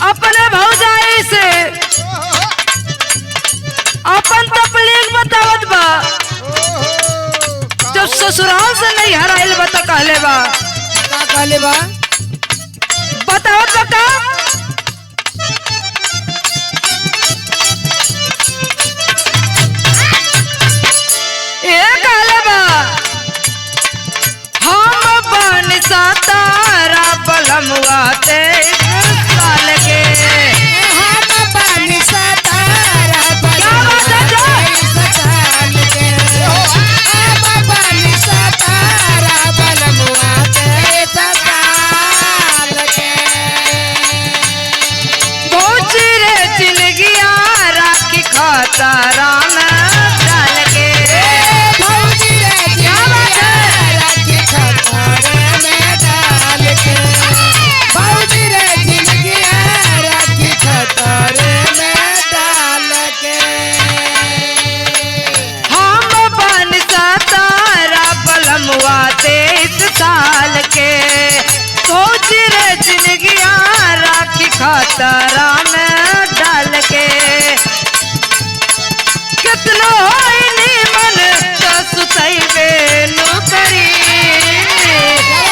अपने भौजाई से अपन तकलीफ बतावत बा। जब ससुराल से नहीं हराइल बता कहले बा का कहले बा बतावत बा का ए कहले बा हम बन सतारा बलमुआ ते साल के हम बन सतारा क्या बात है जो? साल के हम बन सतारा बलमुआ के साल के पहुंच रे जिंदगिया राखी खतरा में डाल के भौजी रे क्या बात है? राखी खतरे में डाल के भौजी रे जिंदगिया राखी खतरे में डाल के हम बन सतारा बलमुआ 23 साल के पहुंच रे जिंदगिया राखी खतरा में डाल के कितनो होइनी मन सुतैबे नौकरी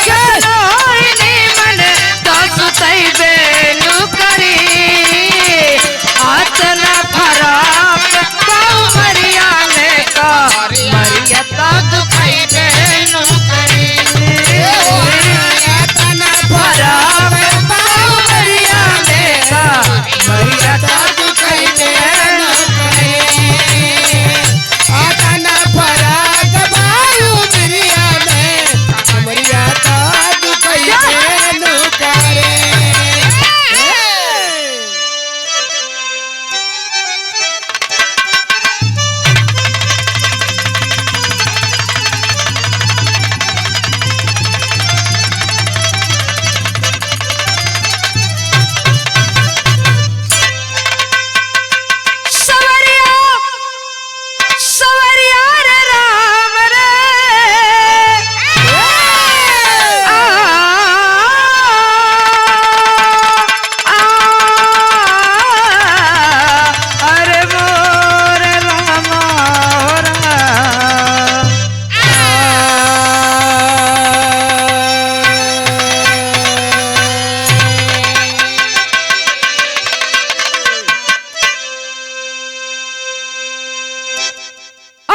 कितनो होइनी मन सुतैबे नौकरी आतना फराक पाऊ मरिया में का मरिया ता दुखैबे नौकरी तना फराक पाऊ मरिया में का मरिया ता दुखैबे आतना फराक बायु मिरिया में हमरिया का दुखई बेनु करे सवरिया सवरिया रे राम रे आ, आ, अरे मोर रामा हो राम।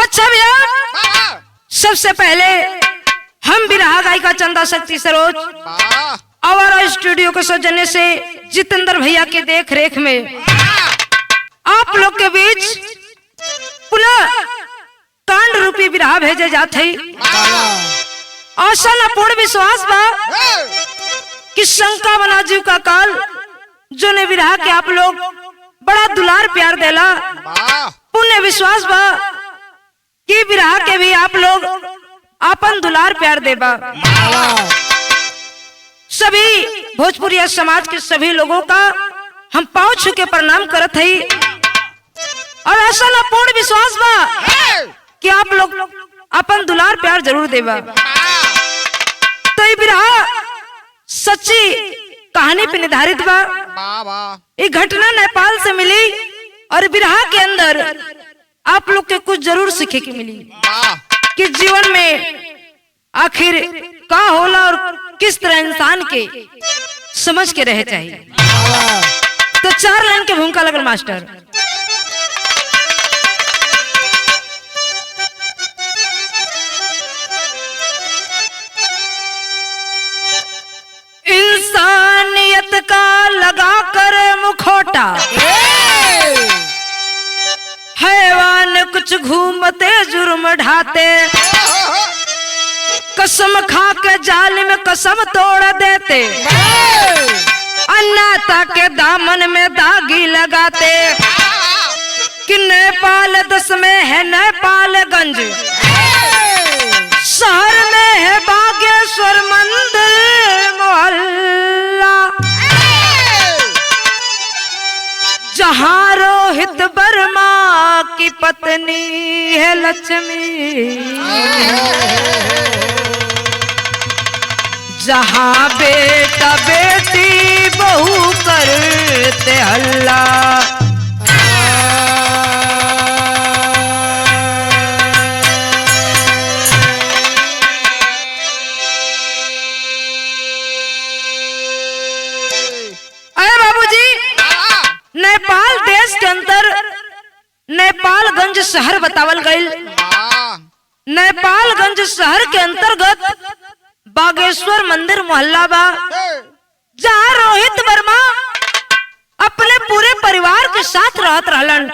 अच्छा भैया सबसे पहले हम बिरहा गायिका चंदा शक्ति सरोज आवारा स्टूडियो के सौजन्य से जितेंद्र भैया के देख रेख में आप लोग के बीच पुनः कांड रूपी बिरहा भेजे जाते आशा न पूर्ण विश्वास बा कि शंका बना जीव का काल जो ने बिरहा के आप लोग बड़ा दुलार प्यार देला पुण्य विश्वास बा कि बिरहा के भी आप लोग अपन दुलार प्यार देबा। सभी भोजपुरी समाज के सभी लोगों का हम पांव छू के प्रणाम करत हई और ऐसा न पूर्ण विश्वास बा कि आप लोग अपन दुलार प्यार जरूर देबा। तो ये बिरहा सच्ची कहानी पे निर्धारित बा। ये घटना नेपाल से मिली और बिरहा के अंदर आप लोग के कुछ जरूर सीखे की मिली कि जीवन में आखिर का होला और किस तरह इंसान के समझ के रहे चाहिए। तो 4 लाइन के भूमिका लगल मास्टर। इंसानियत का लगा कर मुखौटा हैवान कुछ घूमते जुर्म ढाते कसम खा के जाल में कसम तोड़ देते अन्नाता के दामन में दागी लगाते कि नेपाल 10 में है नेपालगंज शहर में है बागेश्वर मंदिर मोहल्ला जहाँ रोहित वर्मा की पत्नी है लक्ष्मी जहाँ बेटा बेटी बहू करते शहर बतावल गई। नेपालगंज शहर के अंतर्गत बागेश्वर मंदिर मोहल्ला बा, जहाँ रोहित वर्मा अपने पूरे परिवार के साथ रहत रहलन।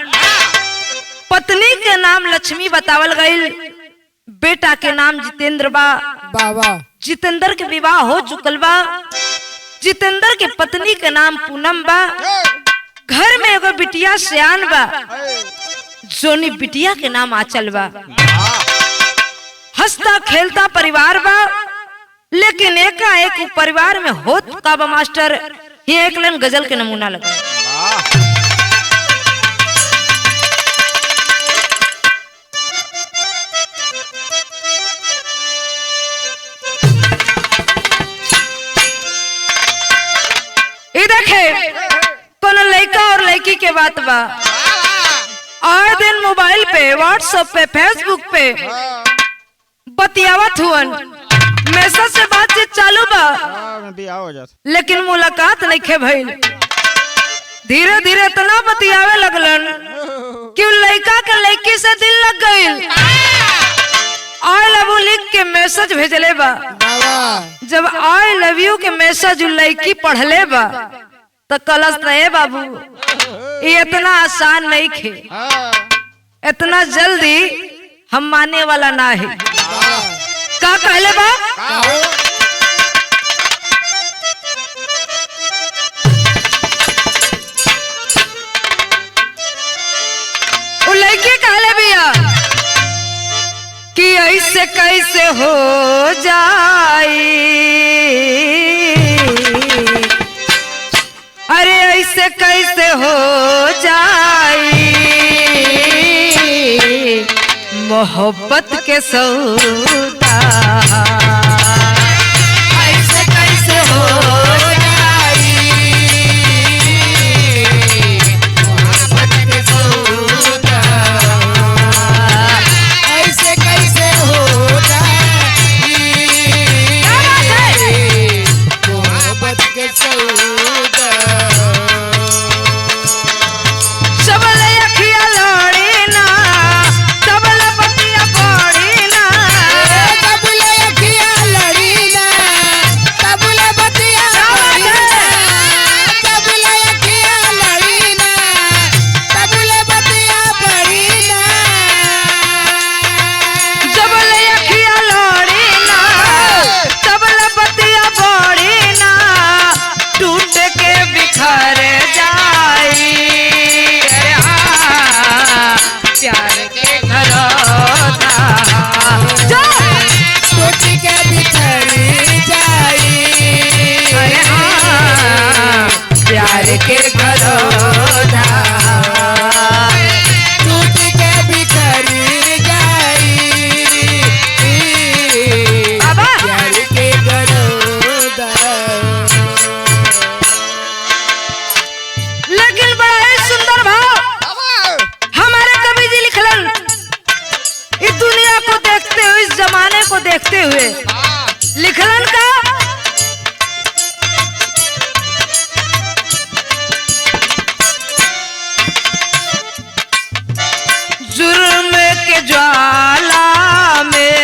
पत्नी के नाम लक्ष्मी बतावल गई, बेटा के नाम जितेंद्र बा। बाबा जितेंद्र के विवाह हो चुकल बा। जितेंद्र के पत्नी के नाम पूनम बा। घर में एगो बिटिया सियान बा, जोनी बिटिया के नाम आंचल बा। हंसता खेलता परिवार बा, लेकिन एकाएक परिवार में होत का बा मास्टर, ये एक लाइन गजल के नमूना लगा। ये देखे कोनो लड़का और लड़की के बात बा, आए दिन मोबाइल पे, व्हाट्सएप पे, फेसबुक पे बतियावत हुअन, मैसेज से बातचीत चालू बा, लेकिन मुलाकात नहीं खे भइल। धीरे धीरे इतना बतियावे लगलन कि लड़का के लड़की से दिल लग गइल। आई लव यू लिख के मैसेज भेजले बा। जब आई लव यू के मैसेज लड़की पढ़ले बा तो कलश रहे बाबू, ये इतना आसान नहीं खे, इतना जल्दी हम माने वाला ना है। का कहले बा? वो लड़की कहले भैया कि ऐसे कैसे हो जाई, अरे ऐसे कैसे हो जाई मोहब्बत के सौदा, ऐसे कैसे हो जाई मोहब्बत के सौदा, ऐसे कैसे हो जाई मोहब्बत के सौदा। सबल अखिया लड़ी ना, सबल बतिया पड़ी ना, सबल अखिया लड़ी ना, सबल बतिया पड़ी ना, सबल अखिया लड़ी ना, सबल बतिया पड़ी ना। सबल अखिया लड़ी ना, सबल बतिया पड़ी ना, टूट के बिखर जाई, अरे हाँ प्यार के घरौदा, टूट के बिखर जाई, अरे हाँ प्यार के घरौदा, टूट के बिखर जाई बाबा। प्यार के गरोदा। लेकिन बड़ा ही सुंदर भाव हमारे कवि जी लिखलन, इस दुनिया को देखते हुए, इस जमाने को देखते हुए लिखलन का, जुर्म के ज्वाला में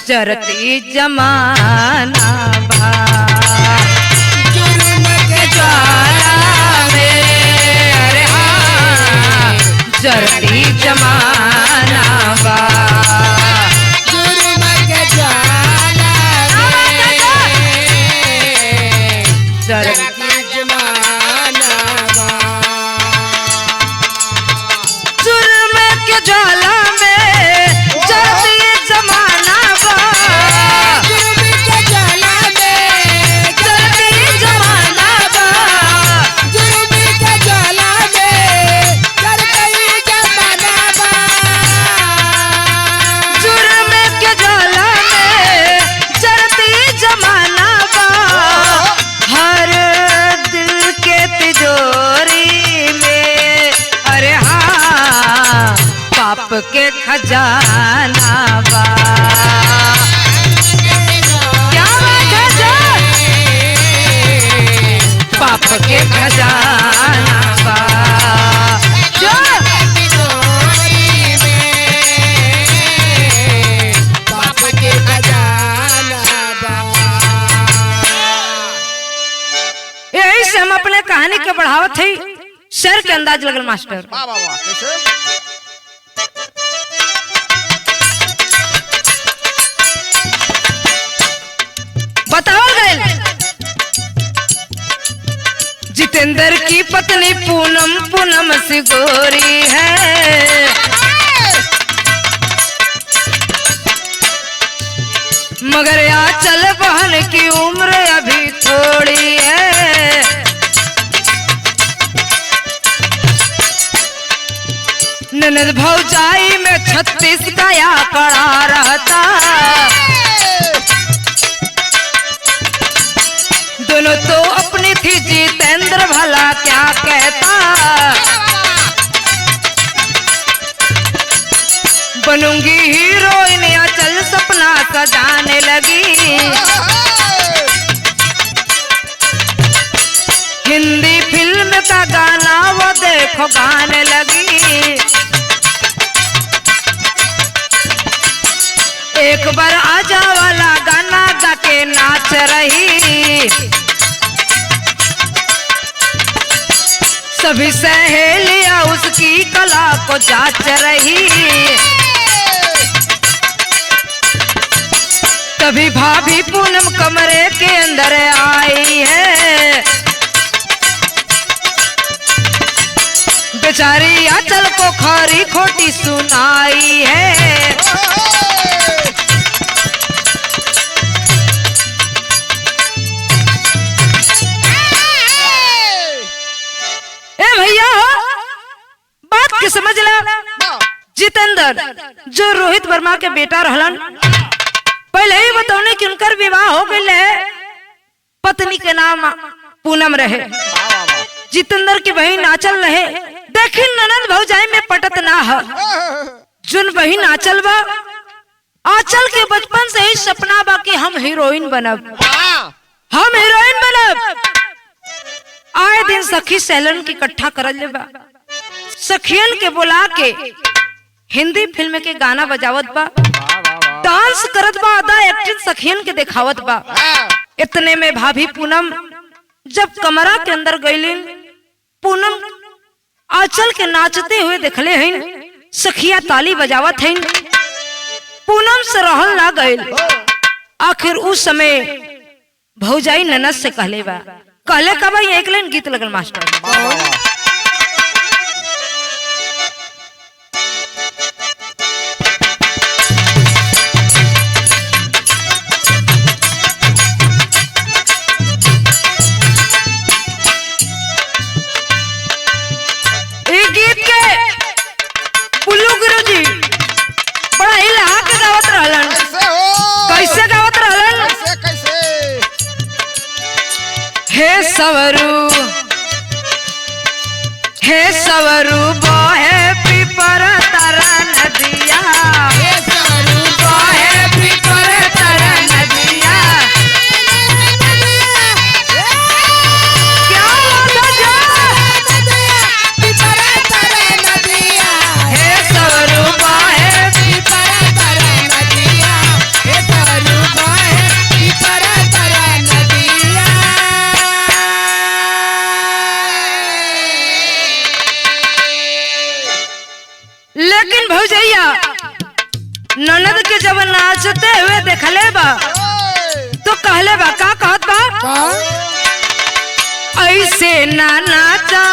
जरती जमाना बा, जुर्म के ज्वाला में, अरे हाँ जरती जमाना बा, जुर्म के ज्वाला में जरती जमाना बा। जुर्म के ज्वाला में जरती जमाना बा, जुर्म के ज्वाला में जरती जमाना बा, जुर्म के ज्वाला में जरती जमाना बा। जुर्म के ज्वाला में जरती जमाना बा, हर दिल के तिजोरी में, अरे हाँ पाप के खजाना बा, क्या बात है जान? पाप के खजाना बा, से हम अपने कहानी के बढ़ावत है शेर के अंदाज लगल मास्टर। वाह वाह वाह कैसे बताओ गए जितेंद्र की पत्नी पूनम पूनम सी गोरी है, मगर आंचल बहन की उम्र अभी थोड़ी है। ननद भौजाई में 36 का आंकड़ा रहता, दोनों तो अपनी थी जितेंद्र भला क्या कहता। बनूंगी हीरोइन या चल सपना सजाने लगी, हिंदी फिल्म का गाना वो देखो गाने लगी। एक बार आजा वाला गाना गा के नाच रही, सभी सहेलियां उसकी कला को जांच रही। तभी भाभी पूनम कमरे के अंदर आई है, बेचारी आंचल को खरी खोटी सुनाई है। ए भैया बात के समझ ला। जितेंद्र जो रोहित वर्मा के बेटा रहलन, पहले ही बतौने कि उनकर विवाह हो गई है, पत्नी के नाम पूनम रहे, जितेंद्र की बहन आंचल रहे। देखिन ननद भौजाई में पटत ना है, जुन बहन आंचल बा, आंचल के बचपन से ही सपना बा कि हम हीरोइन बनब, हम हीरोइन बनब। आए दिन सखी सहेलन की इकट्ठा करल ले बा, सखियन के बुला के हिंदी फिल्म के गाना बजावत बा, डांस करत बा, अदा एक्टिंग सखियन के दिखावत बा। इतने में भाभी पूनम जब कमरा के अंदर गईलिन, पूनम आंचल के नाचते हुए देखले हईन, सखिया ताली बजावत हईन, पूनम से रहल ना गईल। आखिर उस समय भौजाई ननद से कहले बा, कहले का भाई एक लाइन गीत लगल मास्टर। गीत के बुल्लू गुरुजी बड़ा ही लहा के गावत रहलन। कैसे गावत रहलन? हे सवरू बहे पीपर तारा नदिया, हे सवरू बहे पीपर तारा नदिया। क्या बोला जा? हे सवरू बहे पीपर तारा नदिया, हे सवरू बहे पीपर तारा नदिया। लेकिन भौजैया ननद के जब नाचते हुए देखले बा तो कहले बा, का कहत बा? ऐसे ना नाचा,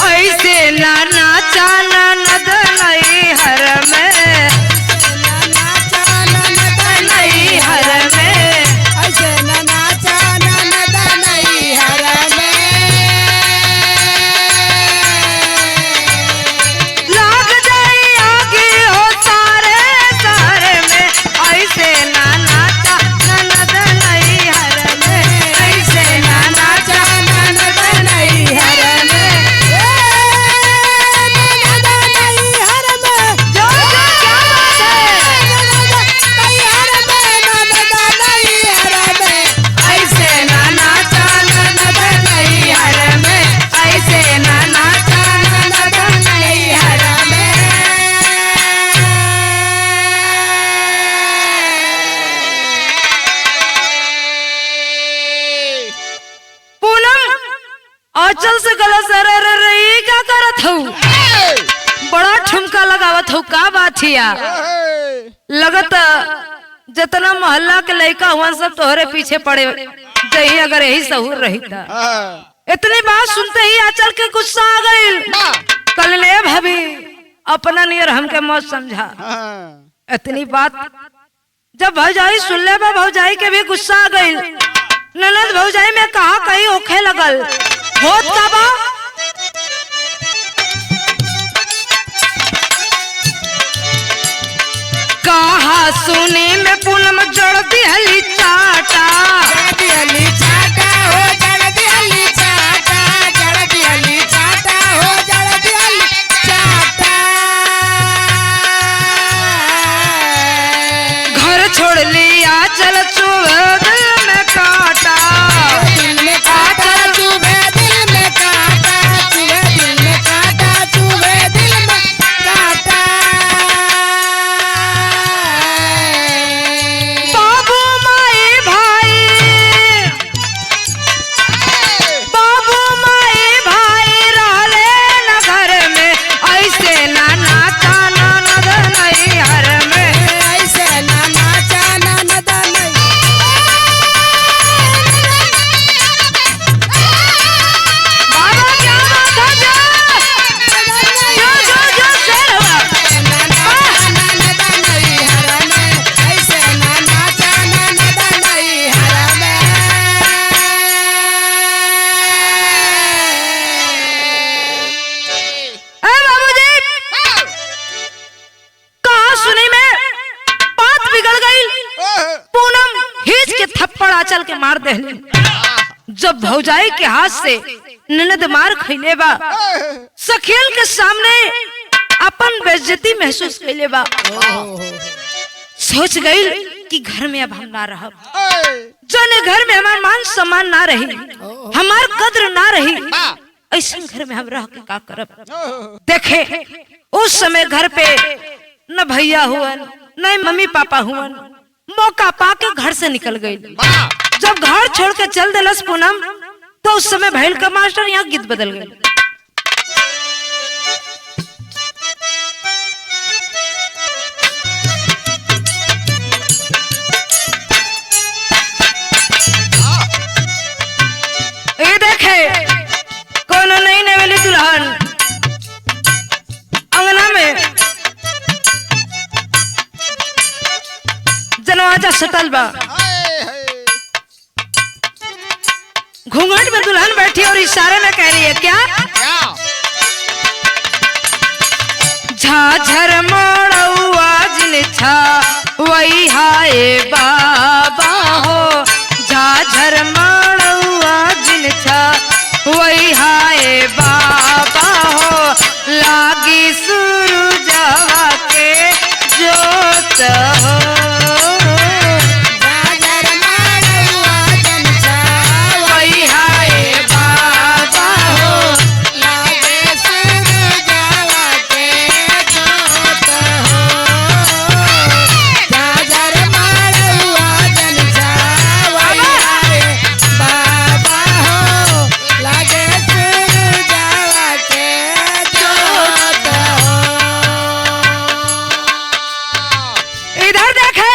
ऐसे ना नाचा ननद नहीं हर में, नहीं हर में। ऐसे न नाचा ननद नहीं हर में। लाग जाई आगे हो सारे सारे में, ऐसे ना नाचा ननद नहीं हर में, ऐसे ना नाचा ननद नहीं हर में, ननद नहीं हर में। जो से गला सर रे क्या करत हूँ बड़ा ठुमका लगावत हूँ का बात हिया लगत जितना मोहल्ला के लड़का हुआ सब तोहरे पीछे पड़े जही अगर यही सहूर रही था। इतनी बात सुनते ही आंचल के गुस्सा आ गई कल ले भाभी अपना नियर हमके मौत समझा। इतनी बात जब भौजाई सुन ले भौजाई के भी गुस्सा आ गई। ननद भौजाई में कहा कहीं ओखे लगल होत का बा कहा सुने में पूनम जड़ दिहली चाटा जड़ दिहली चाटा हो जड़ दिहली चाटा जड़ दिहली चाटा हो जड़ दिहली चाटा घर छोड़ लिया चल चुभे दिल में काटा दिल में काटा चुभे दिल में काटा चुभे दिल में काटा चुभे दिल में काटा बाबू माई भाई रहले न घर में ऐसे ना नाचा ननद नहीं हर में ऐसे ना नाचा ननद नहीं बाबा क्या बात है जो जो जो शेर हुआ ना नाचा ननद नहीं हर में ऐसे ना नाचा ननद नहीं हर में ए बाबूजी कहा सुनी में बात बिगड़ गई। पूनम खींच के थप्पड़ आंचल के मार देली। जब भौजाई के हाथ से ननद मार खइले बा सखेल के सामने अपन बेइज्जती महसूस कइले बा सोच गई कि घर में अब हम ना रहब जने घर में हमार मान सम्मान ना रही हमार कद्र ना रही ऐसे घर में हम रह के का करब। देखे उस समय घर पे न भैया हुवन न मम्मी पापा हुवन मौका पाके घर से निकल गई। जब घर छोड़ के चल दिलस पूनम तो उस समय भैल का मास्टर यहाँ गीत बदल गई। ये देखे कोनो नई नवेली दुल्हन अंगना में जनवाजा सटल बा घूंघट में दुल्हन बैठी और इशारे में कह रही है क्या झाझर मोड़ौआ जिन छा वही हाय बाबा हो झाझर मोड़ौआ जिन छा वही हाय बाबा हो लागी सूरजवा के जोत हो गाजर मारवा जनसा वही हाय बाबा हो लागे सूरजवा के जोत हो गाजर मारवा जनसा वही हाय बाबा हो लागे सूरजवा के जोत हो इधर देखे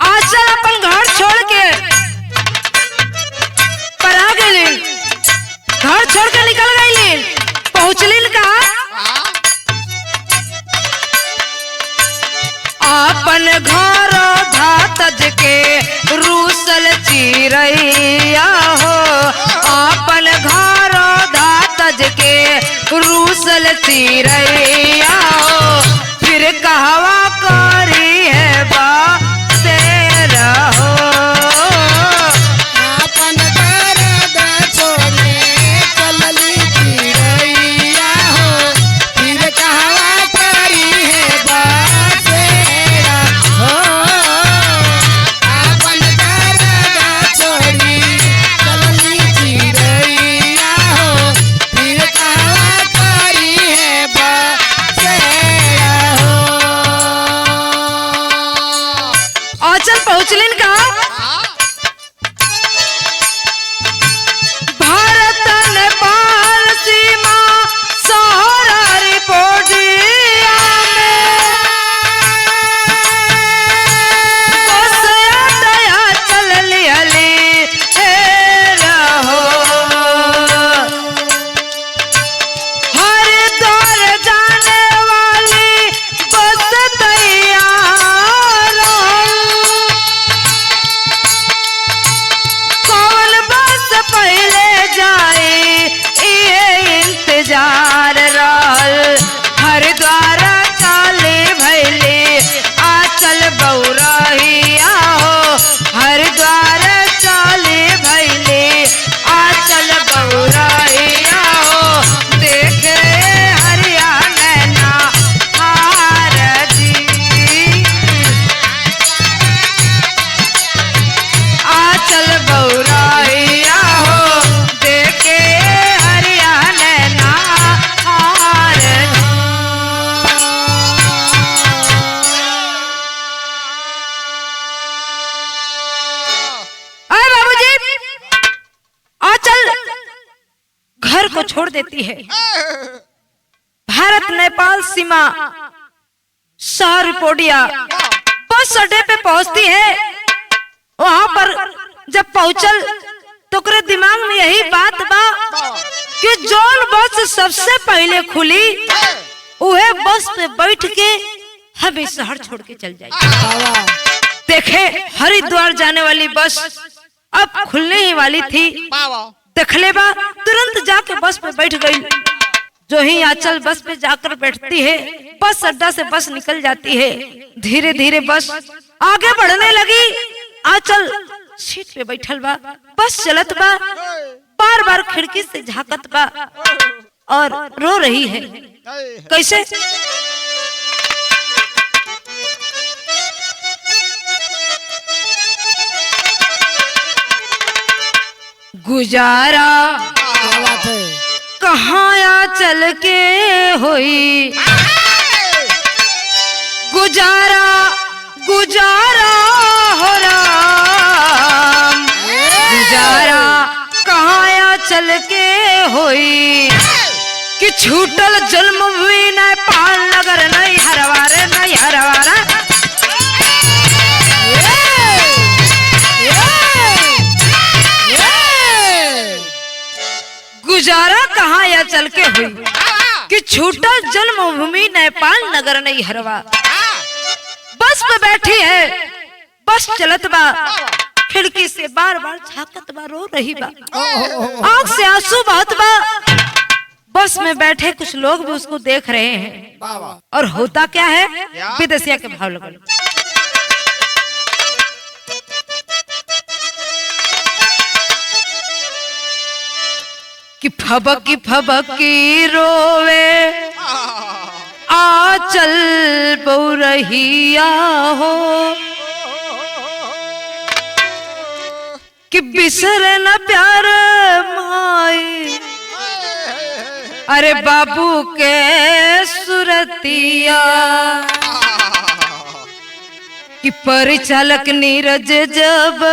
आंचल अपन घर छोड़ के परा गई घर छोड़ के निकल गई पहुंचलिन कहा अपन घर धातज के रूसल चिरैया हो अपन घर धातज के रूसल चिरैया हो फिर कहवा करी है बा तेरा हो आपन दर्द छोड़े चलली चिड़ैया हो फिर कहवा करी है बातेरा हो आपन दर्द छोड़ी चलली चिड़ैया हो फिर कहवा करी है बातेरा हो आंचल पहुंचलिन कहा भारत को छोड़ देती है। भारत नेपाल सीमा शहर पोडिया बस अड्डे पे पहुंचती है। वहां पर जब पहुंचल तो ओकरे दिमाग में यही बात बा कि जौन बस सबसे पहले खुली उहे बस पे बैठ के हमें शहर छोड़ के चल जाए। देखे हरिद्वार जाने वाली बस अब खुलने ही वाली थी। देखले बा तुरंत जाके बस पे बैठ गई। जो ही आंचल बस पे जाकर बैठती है, बस अड्डा से बस निकल जाती है। धीरे धीरे बस आगे बढ़ने लगी। आंचल सीट पे बैठल बा, बस चलत बा, बार बार खिड़की से झांकत बा और रो रही है। कैसे? गुजारा कहाँ या चल के होई, गुजारा गुजारा हो राम, गुजारा कहाँ या चल के होई कि छूटल जन्म भी न पाल नगर नहीं हरवारे नहीं हरवारा। गुजारा कहाँ या चल के हुई कि छूटल जन्मभूमि नेपाल नगर नहीं हरवा। बस पे बैठी है, बस चलत बा, खिड़की से बार बार झांकत बा, रो रही बा, आंख से आंसू बहत बा। बस में बैठे कुछ लोग भी उसको देख रहे हैं। और होता क्या है, विदेशिया के भाव लगल। कि फबकी रोवे आंचल बहुरहिया हो, कि बिसर न प्यार माई अरे बाबू के सुरतिया। कि परिचालक नीरज जब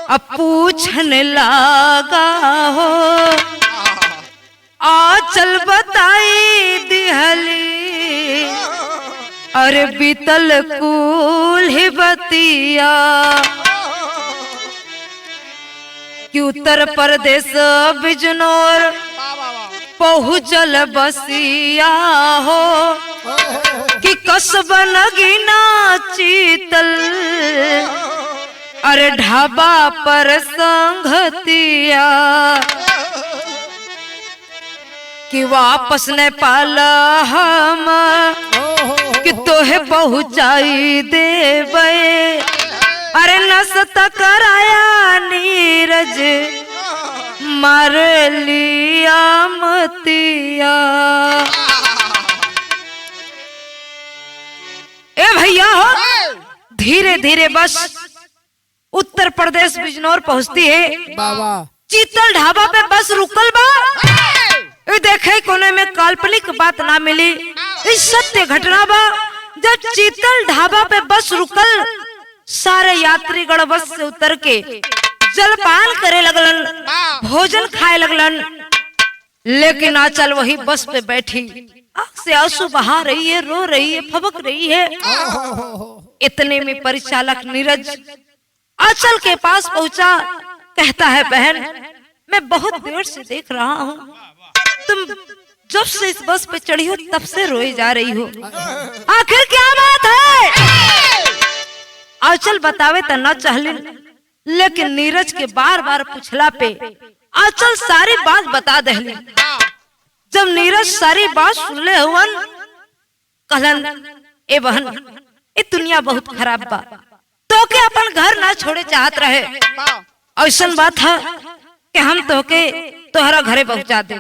अब पूछने लगा हो, आंचल बताई दिहली अरे बीतल कुल ही बतिया। कि उत्तर प्रदेश बिजनौर पहुँचल बसिया हो, कि कसबा नगीना चीतल अरे ढाबा पर संगतिया। कि वापस नेपाल हम कि तोहे पहुँचाई देवे, अरे नसता कराया नीरज मार लिया मतिया। ए भैया हो, धीरे धीरे बस उत्तर प्रदेश बिजनौर पहुंचती है। बाबा चीतल ढाबा पे बस रुकल बा। देखे कोने में काल्पनिक बात ना मिली, इस सत्य घटना बा। जब चीतल ढाबा पे बस रुकल, सारे यात्री गण बस से उतर के जलपान करे लगलन, भोजन खाए लगलन। लेकिन आंचल वही बस पे बैठी, आंख से आंसू बहा रही है, रो रही है, फबक रही है। इतने में परिचालक नीरज आंचल के पास पहुंचा, कहता है बहन मैं बहुत देर से देख रहा हूँ, तुम जब से इस बस पे चढ़ी हो तब से रोई जा रही हो, आखिर क्या बात है? आंचल बतावे तो न चाहली, लेकिन नीरज के बार बार पूछला पे आंचल सारी बात बता दहली। जब नीरज सारी बात सुन ले हुवन, कहलन ए बहन ये दुनिया बहुत खराब बा, तो के अपन घर ना छोड़े चाहत रहे। ऐसा बात है कि हम तो के तोहरा घरे पहुंचा दे।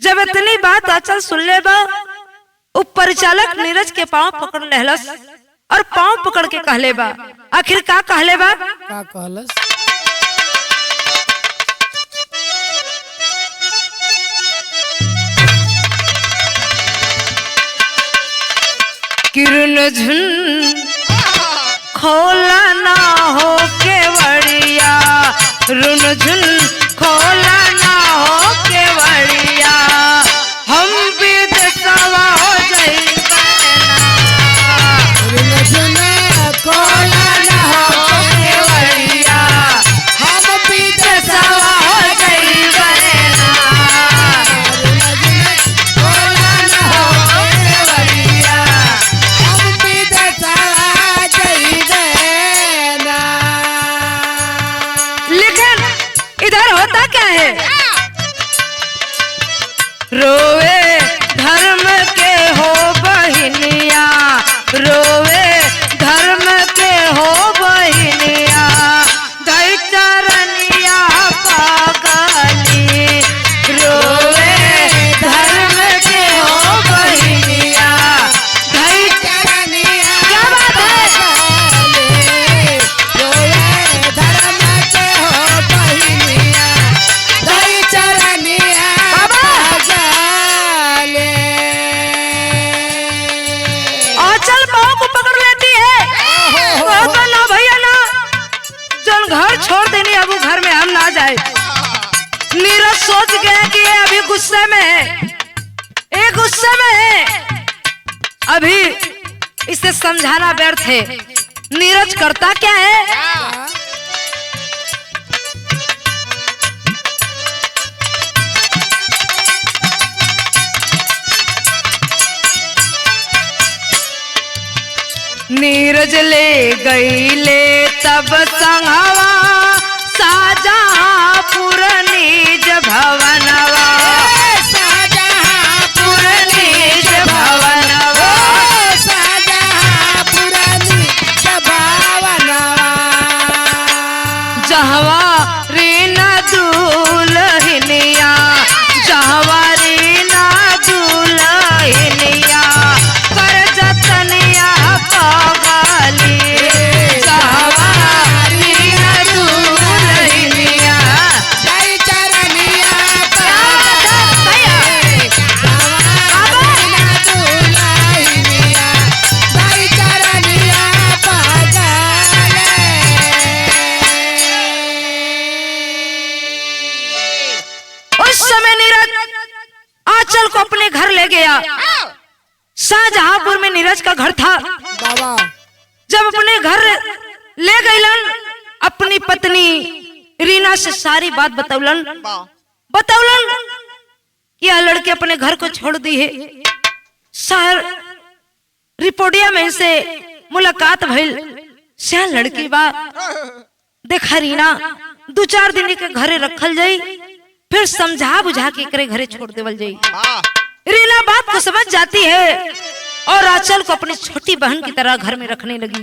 जब इतनी बात आंचल सुन ले बा, परिचालक नीरज के पांव पकड़ लेहलस और पांव पकड़ के कहले बा। आखिर का कहले बा? का कहलस? किरण झुन खोला ना हो केवड़िया, रुन झुन खोला ना ना जाए। नीरज सोच गया कि ये अभी गुस्से में है, ये गुस्से में है, अभी इसे समझाना व्यर्थ है। नीरज करता क्या है, नीरज ले गई ले तब संगवा शाहजहांपुर निज भवनवा, शाहजहांपुर निज भवनवा, शाहजहांपुर निज भवनवा। जहवा रीना दुल्हनिया, जहवा रीना दुल्हनिया, कर जतनिया पगली, जहवा रीना दुल्हनिया। जय चरनिया उस समय नीरज आंचल को अपने घर ले गया। शाहजहांपुर में नीरज का घर था। बाबा जब अपने घर ले गईलन, अपनी पत्नी रीना से सारी बात बतौलन कि यह लड़के अपने घर को छोड़ दी है। शहर रिपोर्टिया में से मुलाकात भइल, से लड़की बा, देखा रीना 2-4 दिन के घरे रखल जाई, फिर समझा बुझा के एकरे घरे छोड़ देवल जाई। रीना बात को समझ जाती है और आंचल को अपनी छोटी बहन की तरह घर में रखने लगी।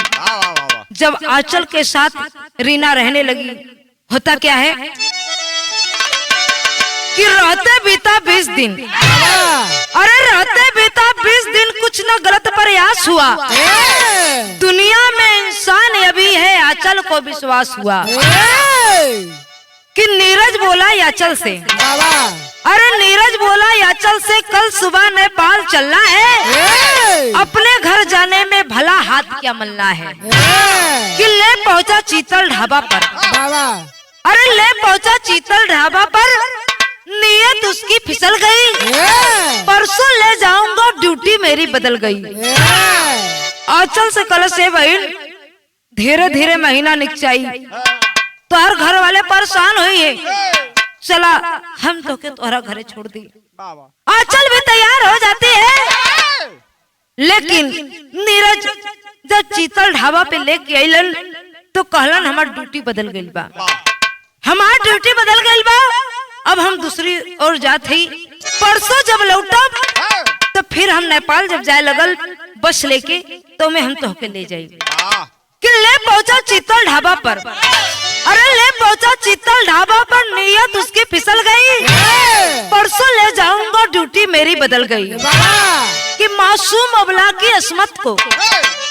जब आंचल के साथ रीना रहने लगी, होता क्या है कि रहते बीता 20 दिन, अरे रहते बीता 20 दिन कुछ न गलत प्रयास हुआ। दुनिया में इंसान अभी है, आंचल को विश्वास हुआ कि नीरज बोला आंचल से, अरे नीरज बोला आंचल से कल सुबह नेपाल चलना है, अपने घर जाने में भला हाथ क्या मलना है। कि ले पहुंचा चीतल ढाबा पर, अरे ले पहुंचा चीतल ढाबा पर, नीयत उसकी फिसल गई, परसों ले जाऊंगा ड्यूटी मेरी बदल गई। आंचल से कल से बहन धीरे धीरे महीना निकचाई, तो हर घर वाले परेशान हुई है, चला हम तो के तोहरा घरे छोड़ दी। आंचल भी तैयार हो जाती है, लेकिन नीरज जब चीतल ढाबा पे लेके आइलन तो कहलन हमार ड्यूटी बदल गई बा, हमार ड्यूटी बदल गई बा, अब हम दूसरी ओर जात हई। परसों जब लौटब तो फिर हम नेपाल जब जाए लगल बस लेके, तो मैं हम तो के ले जाई। कि ले पहुंचा चीतल ढाबा पर, अरे ले पहुंचा चीतल ढाबा पर, नीयत उसकी फिसल गई, परसों ले जाऊंगा ड्यूटी मेरी बदल गई। कि मासूम अबला की अस्मत को,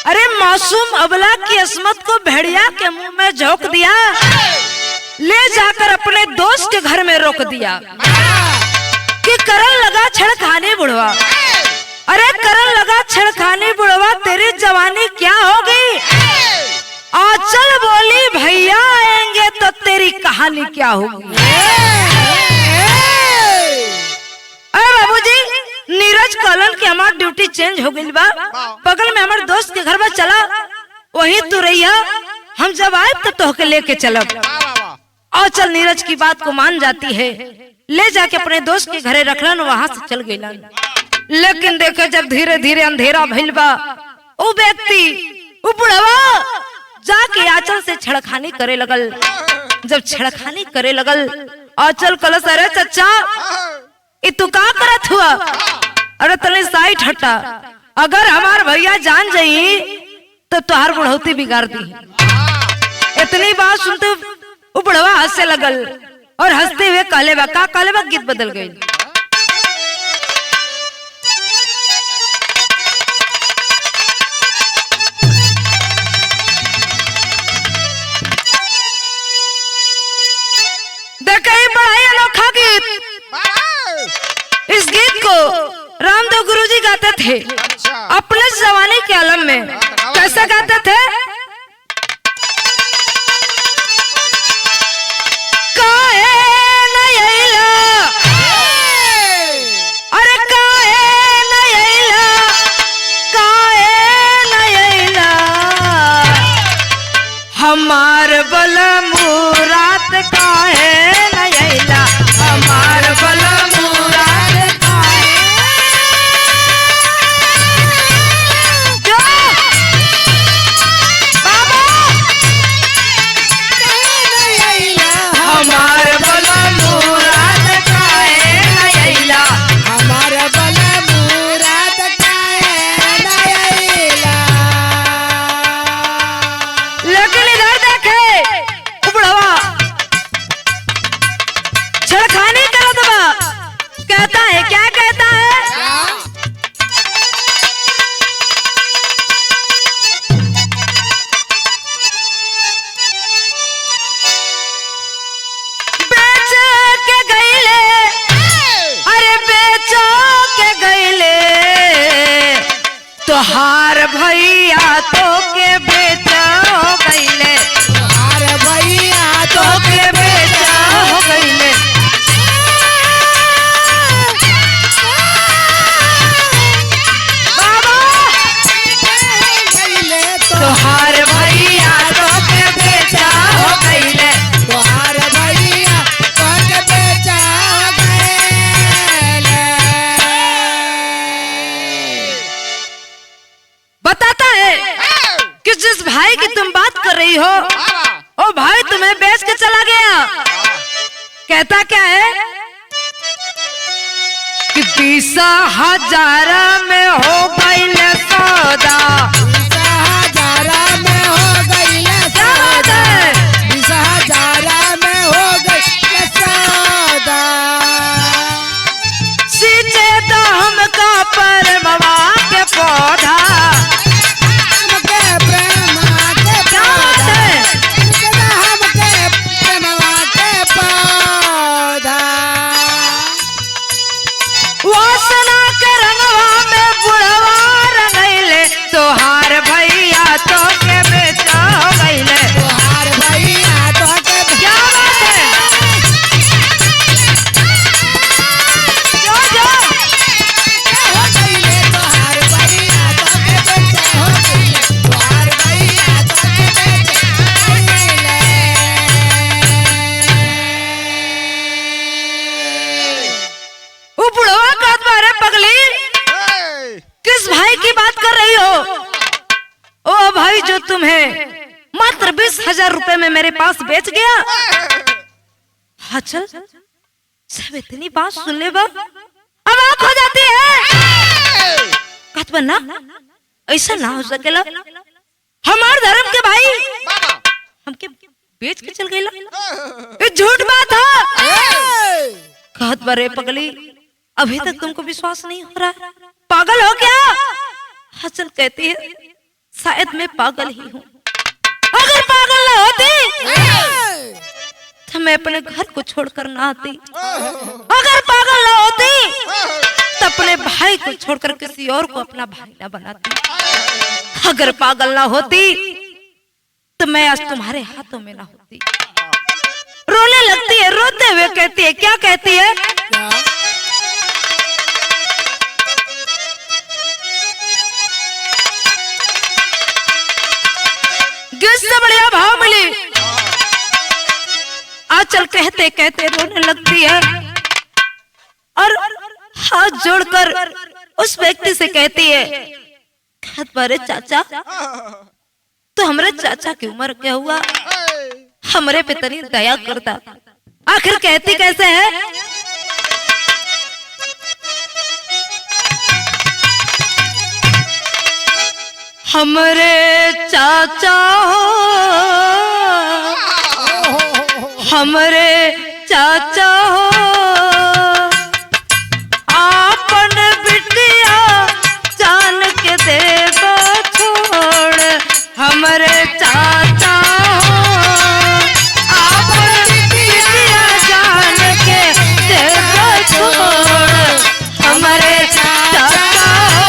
अरे मासूम अबला की अस्मत को भेड़िया के मुंह में झोंक दिया, ले जाकर अपने दोस्त के घर में रोक दिया। कि करन लगा छेड़खानी बुढ़वा, अरे करन लगा छेड़खानी बुढ़वा, तेरी जवानी क्या होगी। आंचल बोली भैया आएंगे तो तेरी कहानी क्या होगी। अरे बाबूजी, नीरज कलन की हमारी ड्यूटी चेंज हो गई बा, बगल में हमारे दोस्त के घर में चला, वही तू रहिया, हम जब आए तब तो होके लेके चलब। आंचल नीरज की बात को मान जाती है, ले जाके अपने दोस्त के घरे रखलन, वहां से चल गई। लेकिन देखो जब धीरे धीरे अंधेरा भइल बा, वो व्यक्ति वो बुढ़वा जाके आंचल से छेड़खानी करे लगल। जब छेड़खानी करे लगल, आंचल कलस, अरे चचा ये तू का करत हुआ, अरे तने साइड हटा, अगर हमार भैया जान जाई तो तुहार बुढ़ौती बिगाड़ दी। इतनी बात सुनते वो बुढ़वा हंसने लगल और हंसते हुए कहले बा, का कहले बा, गीत बदल गई। देखिए बड़ा ही अनोखा गीत, इस गीत को रामदेव गुरुजी गाते थे अपने जवानी के आलम में। कैसे गाते थे, का हमार बल मुराद काहे न अइला, हमार बल मुराद काहे जो बाबा हमार बल मुराद काहे न अइला, हमार बल मुराद काहे न अइला। लेकिन इधर देखे उबड़वा छड़खानी करत बा, कहता है क्या कहता है, बेच के गईले, अरे बेचो के गईले, तोहार भैया तो के बेचो गईले, तोहार भैया तो के बेचो गईले, बाबा गइले तोहार भैया तो के बेचो गईले, तोहार भैया तोके बेचा गइले। बताता है कि जिस भाई की तुम बात कर रही हो ओ भाई तुम्हें बेच के चला गया। कहता क्या है कि 20,000 में हो गई सौदा, 20,000 में हो गइले क्या बात है? 20,000 में हो गइले सौदा। सींचे तो हमका परमवा के पौधा, हमके प्रेमा के क्या बात है? हमके प्रेमवा के पौधा। वासना के रंगवा में बुढ़वा रंगैले, तोहार भैया तो के बेचो गईले, तोहार भैया तोके क्या बात है? जो जो हो गइले, तोहार भैया तोके बेचा हो गइले, तोहार भैया तोके बेचा गइले। वो बुढ़वा कहत बारे पगली, किस भाई की बात कर रही हो? ओ भाई जो तुम्हें मात्र 20,000 रुपए में मेरे पास बेच गया। हाँ चल, सब इतनी बात सुन ले बा, अब आँख हो जाती है। कहत बा ना, ऐसा ना हो सकेला, हमार धर्म के भाई हमके बेच के चल गईला, ये झूठ बात है। कहत बारे पगली, अभी तक तुमको विश्वास नहीं हो रहा, पागल हो क्या? हसन कहती है शायद मैं पागल ही हूँ, अगर पागल ना होती तो मैं अपने घर को छोड़कर ना आती, अगर पागल ना होती तो अपने भाई को छोड़कर किसी और को अपना भाई ना बनाती, अगर पागल ना होती तो मैं आज तुम्हारे हाथों में ना होती। रोने लगती है, रोते हुए कहती है, क्या कहती है? क्या? से बढ़िया भाव मिली। आंचल कहते कहते रोने लगती है और हाथ जोड़कर उस व्यक्ति से कहती है, अरे चाचा, तो हमारे चाचा की उम्र क्या हुआ, हमरे पे तनी दया करता। आखिर कहती कैसे है? हमरे चाचा हो, हमरे चाचा हो, आपन बिटिया जान के देबो छोड़, हमरे चाचा हो, आपन बिटिया जान के देबो छोड़, हमरे चाचा हो,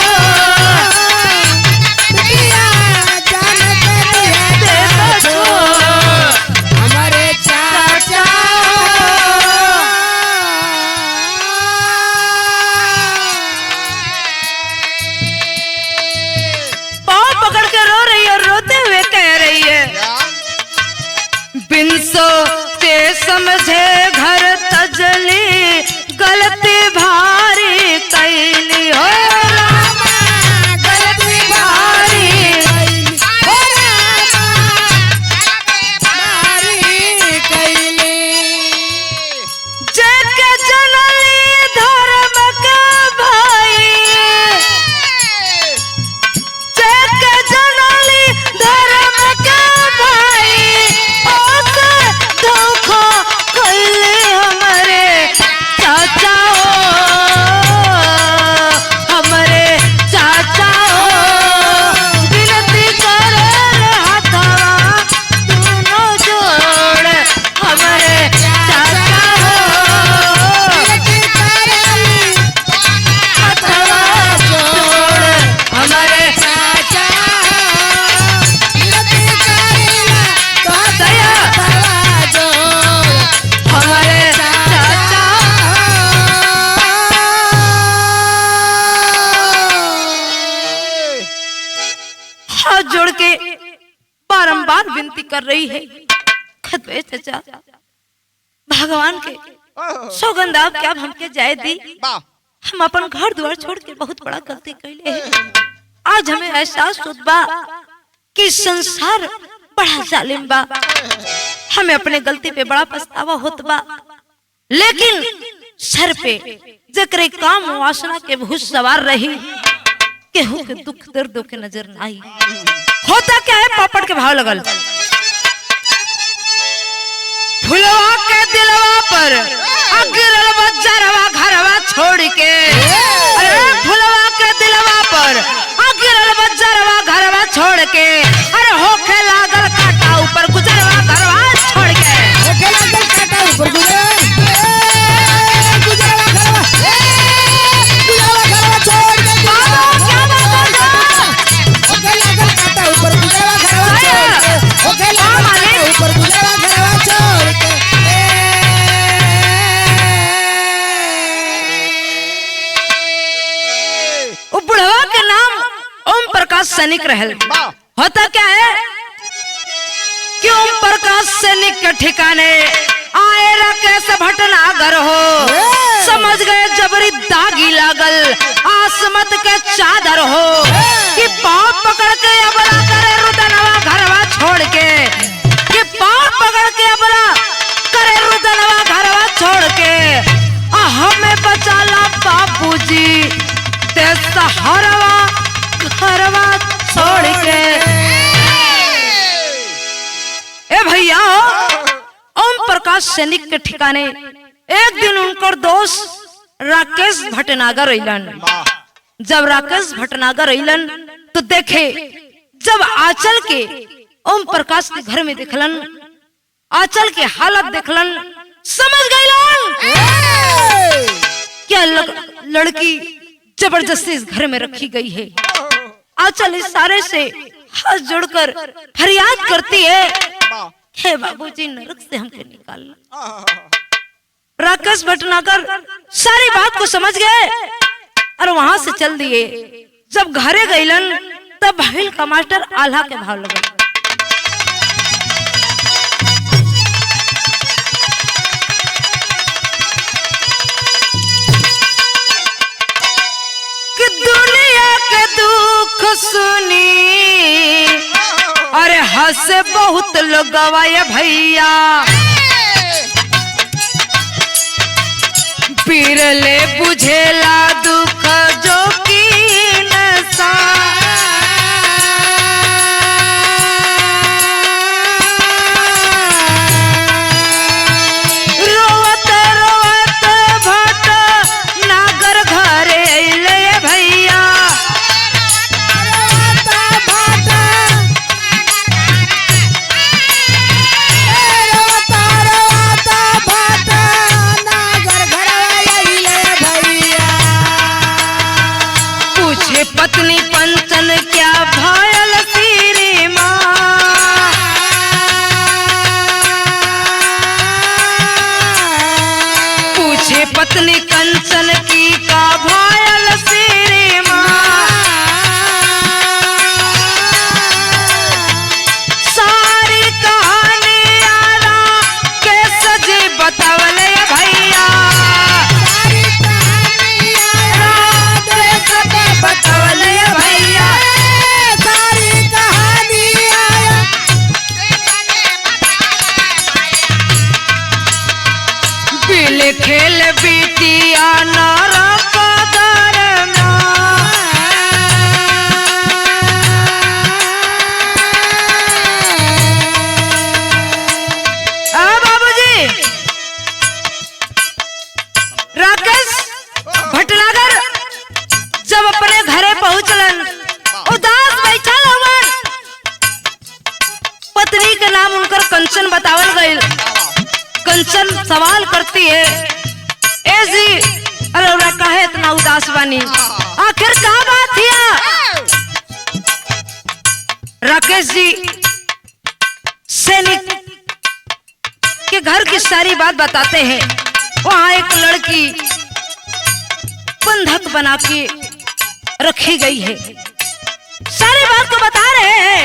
हमारे चाचा समझे घर तजली गलती भारी कैली हो रामा, गलती भारी हो रामा, भारी कैली। जग जननी धर्म के भाई, जग जननी धर्म के भाई, ओसे धोखा कैले हमरे चाचा हो, हमरे चाचा हो। विनती करे हाथवा दोनों जोड़, हमरे चाचा हो, विनती करेली हाथवा जोड़, हमरे चाचा, विनती करेला तो दया हाथवा जोड़, हमारे चाचा। हाथ जोड़ के बारंबार विनती कर रही है, खतवे चाचा भगवान के सौगंध आप क्या हमके जाए दी, हम अपन घर द्वार छोड़ के बहुत बड़ा गलती कैले हैं। आज हमें एहसास होत बा कि संसार बड़ा जालिम बा, हमें अपने गलती पे बड़ा पछतावा होत बा, लेकिन सर पे जकरे काम वासना के भूत सवार रही, केहू के दुख दर्द के नजर ना आई। होता क्या है, पापड़ के भाव लगल, फुलवा के दिलवा पर अगिरल बजरवा घरवा छोड़ के, अरे फुलवा के दिलवा पर अगिरल बजरवा घरवा छोड़ के, अरे होखे लागल काटा ऊपर गुजरवा घरवा छोड़ के। होके लागल काटा ऊपर गुजरवा घरवा छोड़ के, बाबा क्या बात है? होके लागल काटा ऊपर गुजरवा घरवा छोड़ के, होके लागल काटा ऊपर गुजरवा घरवा छोड़ के। वो बुढ़वा के नाम ओम प्रकाश सैनिक रहल। होता क्या है कि ओम प्रकाश सैनिक के ठिकाने आए राकेश भटनागर हो, समझ गए जबरी दागी लागल आसमत के चादर हो, कि पाँव पकड़ के अबला करे रुदनवा घरवा छोड़ के, कि पाँव पकड़ के अबला करे रुदनवा घरवा छोड़ के, हमें बचाला बाबूजी ते सहारवा घरवा छोड़ के। ए भैया, ओम प्रकाश सैनिक के ठिकाने एक दिन उनकर दोस्त राकेश भटनागर अइलन। जब राकेश भटनागर अइलन तो देखे, जब आंचल के ओम प्रकाश के घर में देखलन, आंचल के हालत देखलन, समझ गइलन क्या लड़की जबरदस्ती इस घर में रखी गई है। आंचल इशारे से हाथ जोड़कर फरियाद करती है, हे बाबूजी नरक से हमको निकालना। राकेश भटनागर सारी बात को समझ गए और वहां से चल दिए। जब घरे गइलन तब भइल का मास्टर आल्हा के भाव लगल, कि दुनिया के दुख सुनी अरे हंस बहुत लोग गवाए भैया, पीर ले बुझेला दुख जो की नशा। रोवत रोवत भट नागर घरे अइले भैया, जवाब उनकर कंचन बतावल गई। कंचन सवाल करती है, ए जी अरे काहे इतना उदास बानी, आखिर का बात है? राकेश जी सैनिक के घर की सारी बात बताते हैं। वहां एक लड़की बंधक बना के रखी गई है, सारी बात को बता रहे हैं।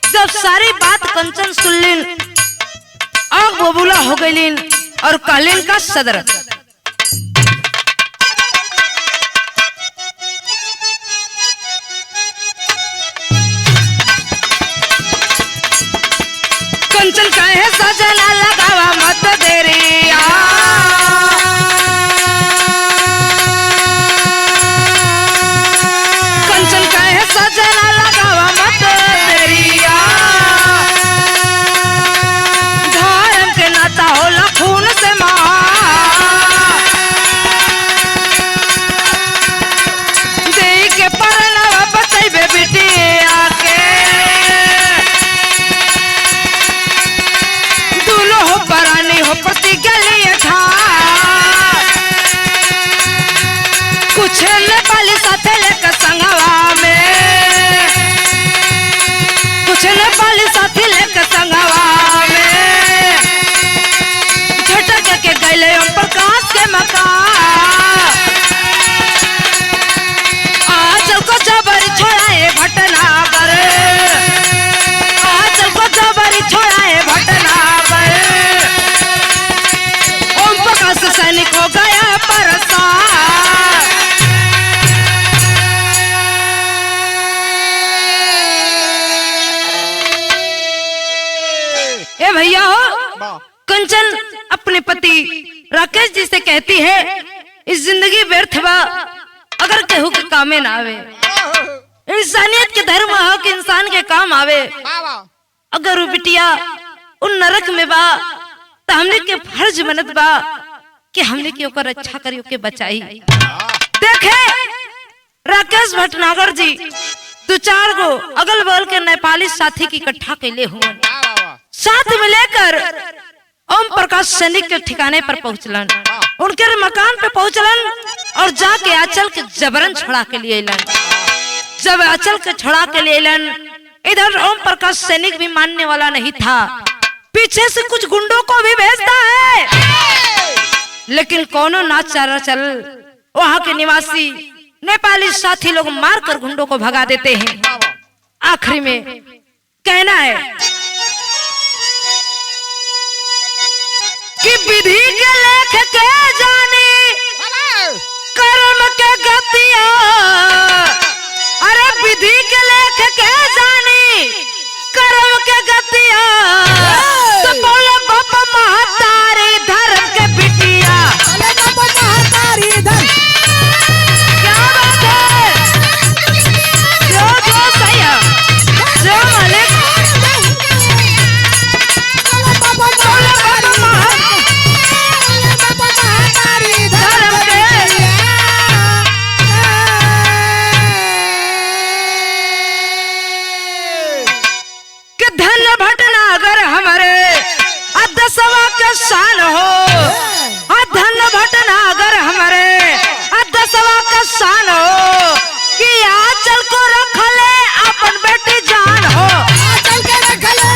जब सारी बात कंचन सुनलिन, आग बबूला हो गईलिन और कहलिन का सदर। कंचन कहे सजना लगावा मत देरी, कंचन कहे सजना लगावा मत देरी, धर्म के नाता होला खून से दे के परनवा बचैबे बिटिया के, हो परानी हो पति गली ठा, कुछ नेपाली साथे लेकर संगवा में, कुछ नेपाली साथी लेकर संगवा में, झटक के गैले ओम प्रकाश के मकान, आंचल को जबरी छोड़ाए भटनागर, आंचल को जबरी छोड़ाए भटनागर, सैनिक हो गया परेशान। ए भैया हो, कंचन अपने पति राकेश जी से कहती है, इस जिंदगी व्यर्थ बा अगर केहू के कामे ना आवे, इंसानियत के धर्म हो कि इंसान के काम आवे। अगर वो बिटिया उन नरक में बा तो हमने के फर्ज बनत बा कि हमने के ओकर अच्छा करियो के बचाई। देखे राकेश भटनागर जी दो चार गो अगल बगल के नेपाली साथी की इकट्ठा कैले हुए, साथ में लेकर ओम प्रकाश सैनिक के ठिकाने पर पहुंचलन, उनके मकान पे पहुंचलन और जाके आंचल के जबरन छुड़ा के लिए अलन। जब आंचल के छुड़ा के लिए अलन, इधर ओम प्रकाश सैनिक भी मानने वाला नहीं था, पीछे से कुछ गुंडों को भी भेजता है, लेकिन कोनो ना चारा चल, वहां के निवासी नेपाली साथी लोग मारकर गुंडों को भगा देते हैं। आखिरी में कहना है कि विधि के लेख के जानी कर्म के गतिया, अरे विधि के लेख के जानी कर्म के गतिया, तो बोले बाबा महतारी धर्म के बिटिया, बाबा महतारी धर्म, क्या बात है, जो जो सही है, जो मालिक, बाबा महतारी धर्म के धन भटनागर हमारे दसवा के शान हो, धन भटनागर हमारे दसवा का शान हो, कि आंचल को रख ले अपन बेटी जान हो, आंचल के रख ले,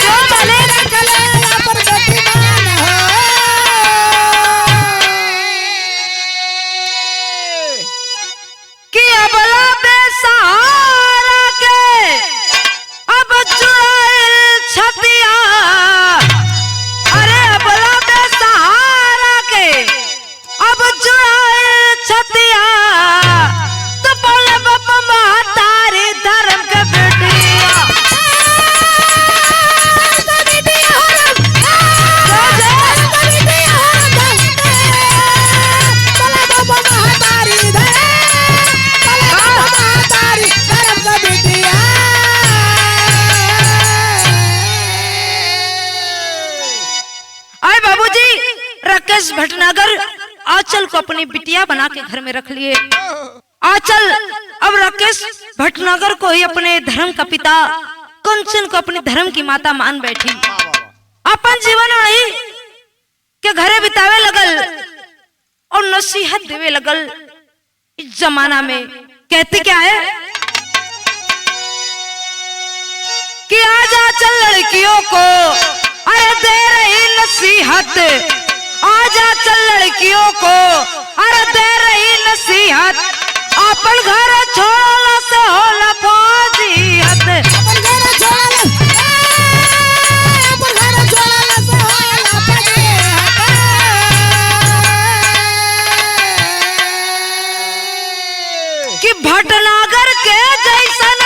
जो भले रख ले अपन बेटी जान हो, कि अबला बेसहारा के अब चुड़ैल छतिया, अरे अबला बेसहारा के अब चुड़ैल छतिया, तो बोले बाबा महतारी धर्म के बेटिया, आए बाबूजी राकेश भटनागर आंचल को अपनी बिटिया बना के घर में रख लिए। आंचल अब राकेश भटनागर को ही अपने धर्म का पिता कंचन को अपने धर्म की माता मान बैठी। अपन जीवन वही के घरे बितावे लगल और नसीहत देवे लगल। इस जमाना में कहते क्या है कि आजा चल लड़कियों को अरे दे रही नसीहत, आजा चल लड़कियों को अरे दे रही नसीहत, अपन घर छोड़ला से होला फौजियत। अपन घर छोड़ला से होला फौजियत। कि भटनागर के जैसन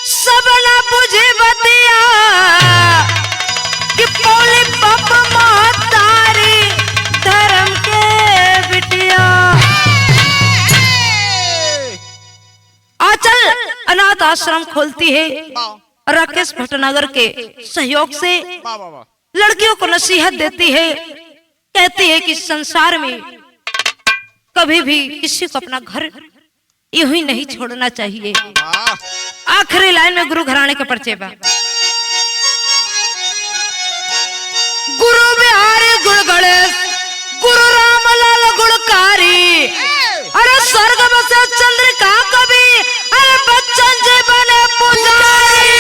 सब ना बुझे बतिया, कि पौली बाप महतारी धर्म के बिटिया। आंचल अनाथ आश्रम खोलती है राकेश भटनागर के सहयोग से, लड़कियों को नसीहत देती है, कहती है कि संसार में कभी भी किसी को अपना घर यूं ही नहीं छोड़ना चाहिए। आखिरी लाइन में गुरु घराने के पर्चे बा। गुरु बिहारी गुण गणेश गुरु रामलाल गुणकारी, अरे स्वर्ग बसे चंद्रिका कवि, अरे बच्चन जी बने पुजारी।